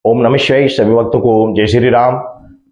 ओम नमः शिवाय। सभी भक्तों को ओम जय श्री राम।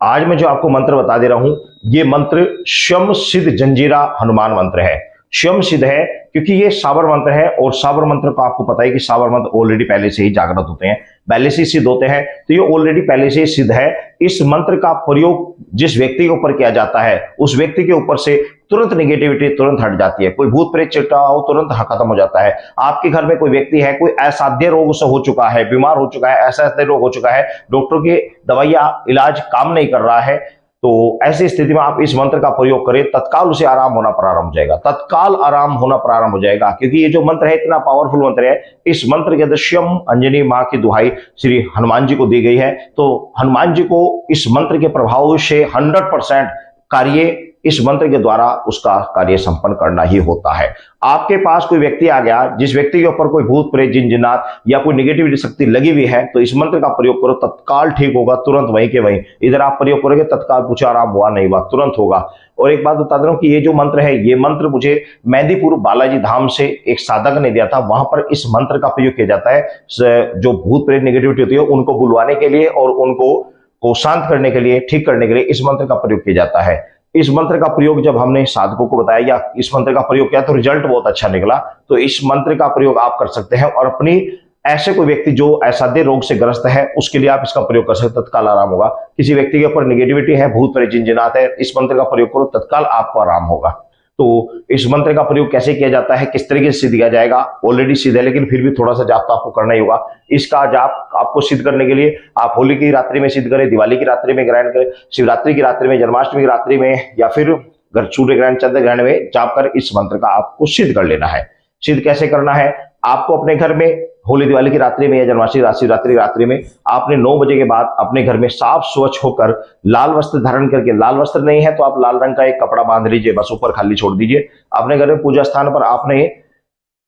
आज मैं जो आपको मंत्र बता दे रहा हूं, ये मंत्र स्वयं सिद्ध जंजीरा हनुमान मंत्र है। स्वयं सिद्ध है क्योंकि ये साबर मंत्र है, और साबर मंत्र को आपको पता है कि साबर मंत्र ऑलरेडी पहले से ही जागृत होते हैं, पहले से सिद्ध होते हैं, तो ये ऑलरेडी पहले से ही सिद्ध है। इस मंत्र का प्रयोग जिस व्यक्ति के ऊपर किया जाता है, उस व्यक्ति के ऊपर से तुरंत नेगेटिविटी तुरंत हट जाती है। कोई भूत प्रेत चिट्टा हो तुरंत खत्म हो जाता है। आपके घर में कोई व्यक्ति है, कोई असाध्य रोग से हो चुका है, बीमार हो चुका है, ऐसा रोग हो चुका है, डॉक्टर की दवाइयां इलाज काम नहीं कर रहा है, तो ऐसी स्थिति में आप इस मंत्र का प्रयोग करें, तत्काल उसे आराम होना प्रारंभ हो जाएगा, तत्काल आराम होना प्रारंभ हो जाएगा। क्योंकि ये जो मंत्र है इतना पावरफुल मंत्र है। इस मंत्र के अंदर स्वयं अंजनी मां की दुहाई श्री हनुमान जी को दी गई है। तो हनुमान जी को इस मंत्र के प्रभाव से 100% कार्य इस मंत्र के द्वारा उसका कार्य संपन्न करना ही होता है। आपके पास कोई व्यक्ति आ गया, जिस व्यक्ति के ऊपर कोई भूत प्रेत जिन जिन्नात या कोई निगेटिविटी शक्ति लगी हुई है, तो इस मंत्र का प्रयोग करो, तत्काल ठीक होगा, तुरंत वहीं के वहीं। इधर आप प्रयोग करोगे, तत्काल पूछे आराम हुआ नहीं हुआ, तुरंत होगा। और एक बात बता दे रहा हूं कि ये जो मंत्र है, ये मंत्र मुझे मेहंदीपुर बालाजी धाम से एक साधक ने दिया था। वहां पर इस मंत्र का प्रयोग किया जाता है। जो भूत प्रेत निगेटिविटी होती है उनको बुलवाने के लिए और उनको शांत करने के लिए, ठीक करने के लिए इस मंत्र का प्रयोग किया जाता है। इस मंत्र का प्रयोग जब हमने साधकों को बताया या इस मंत्र का प्रयोग किया तो रिजल्ट बहुत अच्छा निकला। तो इस मंत्र का प्रयोग आप कर सकते हैं, और अपनी ऐसे कोई व्यक्ति जो असाध्य रोग से ग्रस्त है उसके लिए आप इसका प्रयोग कर सकते हैं, तत्काल आराम होगा। किसी व्यक्ति के ऊपर निगेटिविटी है, भूत प्रेत जिनजिनात है, इस मंत्र का प्रयोग करो, तत्काल आपको आराम होगा। तो इस मंत्र का प्रयोग कैसे किया जाता है, किस तरीके से दिया जाएगा, ऑलरेडी सिद्ध है, लेकिन फिर भी थोड़ा सा जाप तो आपको करना ही होगा। इसका जाप आपको सिद्ध करने के लिए आप होली की रात्रि में सिद्ध करें, दिवाली की रात्रि में ग्रहण करें, शिवरात्रि की रात्रि में, जन्माष्टमी की रात्रि में, या फिर सूर्य ग्रहण, चंद्र ग्रहण में जाप कर इस मंत्र का आपको सिद्ध कर लेना है। सिद्ध कैसे करना है, आपको अपने घर में होली दिवाली की रात्रि में या जन्माष्टमी शिवरात्रि की रात्रि में आपने 9 बजे के बाद अपने घर में साफ स्वच्छ होकर लाल वस्त्र धारण करके, लाल वस्त्र नहीं है तो आप लाल रंग का एक कपड़ा बांध लीजिए, बस ऊपर खाली छोड़ दीजिए। अपने घर में पूजा स्थान पर आपने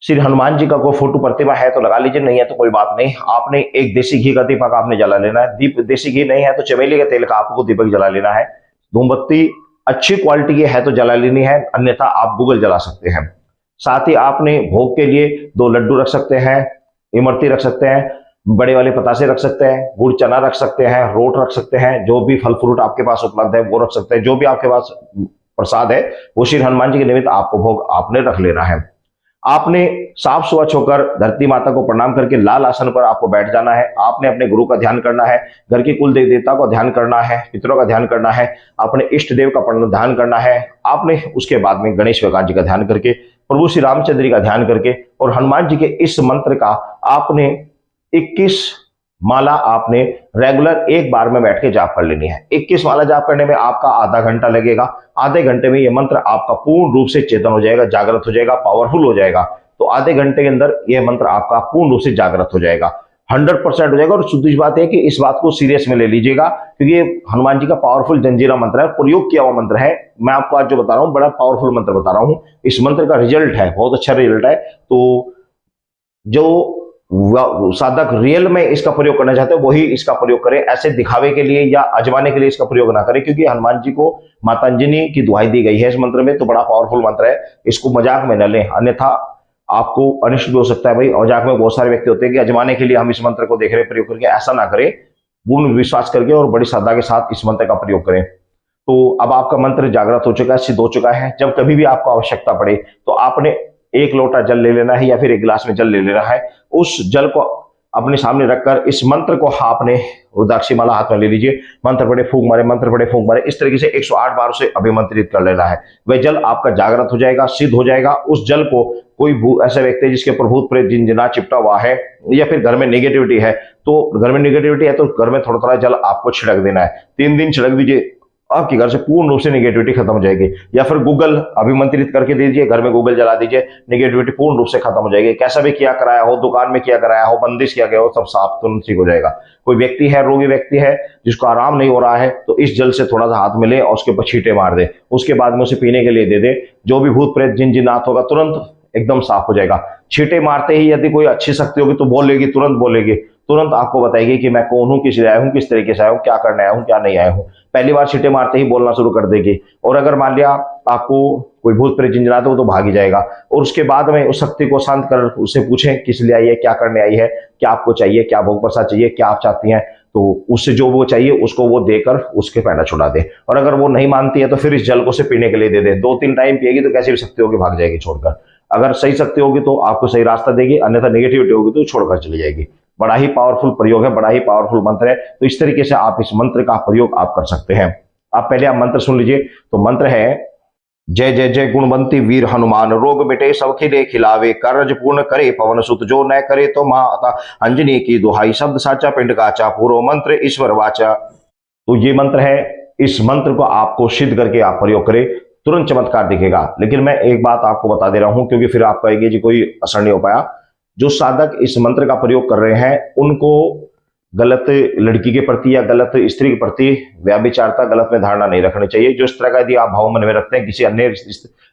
श्री हनुमान जी का कोई फोटो प्रतिमा है तो लगा लीजिए, नहीं है तो कोई बात नहीं। आपने एक देसी घी का दीपक आपने जला लेना है। देसी घी नहीं है तो चमेली के तेल का आपको दीपक जला लेना है। धूमबत्ती अच्छी क्वालिटी की है तो जला लेनी है, अन्यथा आप गूगल जला सकते हैं। साथ ही आपने भोग के लिए 2 लड्डू रख सकते हैं, इमरती रख सकते हैं, बड़े वाले पतासे रख सकते हैं, गुड़ चना रख सकते हैं, रोट रख सकते हैं, जो भी फल फ्रूट आपके पास उपलब्ध है वो रख सकते हैं। जो भी आपके पास प्रसाद है वो श्री हनुमान जी के निमित्त आपको भोग आपने रख लेना है। आपने साफ स्वच्छ होकर धरती माता को प्रणाम करके लाल आसन पर आपको बैठ जाना है। आपने अपने गुरु का ध्यान करना है, घर के कुल देवी देवता का ध्यान करना है, पितरों का ध्यान करना है, अपने इष्ट देव का ध्यान करना है। आपने उसके बाद में गणेश भगवान जी का ध्यान करके, प्रभु श्री रामचंद्र जी का ध्यान करके, और हनुमान जी के इस मंत्र का आपने 21 माला आपने रेगुलर एक बार में बैठ के जाप कर लेनी है। 21 माला जाप करने में आपका आधा घंटा लगेगा। आधे घंटे में यह मंत्र आपका पूर्ण रूप से चेतन हो जाएगा, जागृत हो जाएगा, पावरफुल हो जाएगा। तो आधे घंटे के अंदर यह मंत्र आपका पूर्ण रूप से जागृत हो जाएगा, 100% हो जाएगा। और शुद्ध बात है कि इस बात को सीरियस में ले लीजिएगा, क्योंकि ये हनुमान जी का पावरफुल जंजीरा मंत्र है, प्रयोग किया हुआ मंत्र है। मैं आपको आज जो बता रहा हूँ बड़ा पावरफुल मंत्र बता रहा हूँ। इस मंत्र का रिजल्ट है, बहुत अच्छा रिजल्ट है। तो जो साधक रियल में इसका प्रयोग करना चाहते हैं वही इसका प्रयोग करें, ऐसे दिखावे के लिए या आजमाने के लिए इसका प्रयोग ना करें, क्योंकि हनुमान जी को माता अंजनी की दुहाई दी गई है इस मंत्र में। तो बड़ा पावरफुल मंत्र है, इसको मजाक में न लें, अन्यथा आपको अनिष्ट भी हो सकता है। भाई मजाक में बहुत सारे व्यक्ति होते हैं कि आजमाने के लिए हम इस मंत्र को देख रहे प्रयोग करके, ऐसा ना करें। पूर्ण विश्वास करके और बड़ी श्रद्धा के साथ इस मंत्र का प्रयोग करें। तो अब आपका मंत्र जागृत हो चुका है, सिद्ध हो चुका है। जब कभी भी आपको आवश्यकता पड़े तो आपने 1 लोटा जल ले लेना है या फिर 1 गिलास में जल ले लेना है। उस जल को अपने सामने रखकर इस मंत्र को आपने रुद्राक्षी माला हाथ में ले लीजिए, मंत्र पढ़े फूंक मारे, मंत्र पढ़े फूंक मारे, इस तरीके से 108 बार उसे अभिमंत्रित कर लेना है। वह जल आपका जागृत हो जाएगा, सिद्ध हो जाएगा। उस जल को कोई ऐसा व्यक्ति जिसके ऊपर भूत प्रेत जिनजिना चिपटा हुआ है या फिर घर में नेगेटिविटी है, तो घर में नेगेटिविटी है तो घर में थोड़ा थोड़ा जल आपको छिड़क देना है। 3 दिन छिड़क दीजिए, आपके घर से पूर्ण रूप से नेगेटिविटी खत्म हो जाएगी। या फिर गूगल अभिमंत्रित करके दीजिए, घर में गूगल जला दीजिए, नेगेटिविटी पूर्ण रूप से खत्म हो जाएगी। कैसा भी किया कराया हो, दुकान में किया कराया हो, बंदिश किया गया हो, सब साफ तुरंत ठीक हो जाएगा। कोई व्यक्ति है, रोगी व्यक्ति है जिसको आराम नहीं हो रहा है, तो इस जल से थोड़ा सा हाथ मिले और उसके ऊपर छींटे मार दे, उसके बाद में उसे पीने के लिए दे दे। जो भी भूत प्रेत जिनजिनात होगा तुरंत एकदम साफ हो जाएगा। छींटे मारते ही यदि कोई अच्छी शक्ति होगी तो बोलेगी, तुरंत बोलेगी, तुरंत आपको बताएगी कि मैं कौन हूं, किस लिए आया हूं, किस तरीके से आया हूं, क्या करने आया हूं, क्या नहीं आया हूं। पहली बार सीटे मारते ही बोलना शुरू कर देगी। और अगर मान लिया आपको कोई भूत प्रेत झिंझिनाता हो तो भाग ही जाएगा। और उसके बाद में उस शक्ति को शांत कर उससे पूछें किस लिए आई है, क्या करने आई है, क्या आपको चाहिए, क्या भोग प्रसाद चाहिए, क्या आप चाहती हैं, तो उससे जो वो चाहिए उसको वो देकर उसके पैंडा छुड़ा दे। और अगर वो नहीं मानती है तो फिर इस जल को से पीने के लिए दे दे। 2-3 टाइम पिएगी तो कैसी भी शक्ति होगी, भाग जाएगी छोड़कर। अगर सही शक्ति होगी तो आपको सही रास्ता देगी, अन्यथा नेगेटिविटी होगी तो छोड़कर चली जाएगी। बड़ा ही पावरफुल प्रयोग है, बड़ा ही पावरफुल मंत्र है। तो इस तरीके से आप इस मंत्र का प्रयोग आप कर सकते हैं। आप पहले आप मंत्र सुन लीजिए। तो मंत्र है, जय जय जय गुणवंती वीर हनुमान, रोग मिटे सब खिले खिलावे, कार्य पूर्ण करे पवन सुत, जो न करे तो माता अंजनी की दुहाई, शब्द साचा पिंड काचा, पूरो मंत्र ईश्वर वाचा। तो ये मंत्र है। इस मंत्र को आपको सिद्ध करके आप प्रयोग करें, तुरंत चमत्कार दिखेगा। लेकिन मैं एक बात आपको बता दे रहा हूं, क्योंकि फिर आप कहेंगे जी कोई असर नहीं हो पाया। जो साधक इस मंत्र का प्रयोग कर रहे हैं उनको गलत लड़की के प्रति या गलत स्त्री के प्रति व्याभिचारता, गलत में धारणा नहीं रखनी चाहिए। जो इस तरह का यदि आप भाव मन में रखते हैं किसी अन्य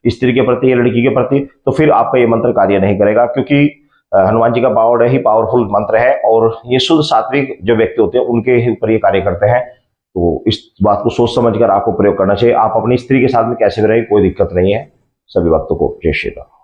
स्त्री के प्रति या लड़की के प्रति, तो फिर आपका ये मंत्र कार्य नहीं करेगा, क्योंकि हनुमान जी का पावर ही पावरफुल मंत्र है और ये शुद्ध सात्विक जो व्यक्ति होते हैं उनके ही ऊपर ये कार्य करते हैं। तो इस बात को सोच समझकर आपको प्रयोग करना चाहिए। आप अपनी स्त्री के साथ में कैसे भी रहें, कोई दिक्कत नहीं है। सभी भक्तों को जय श्री राम।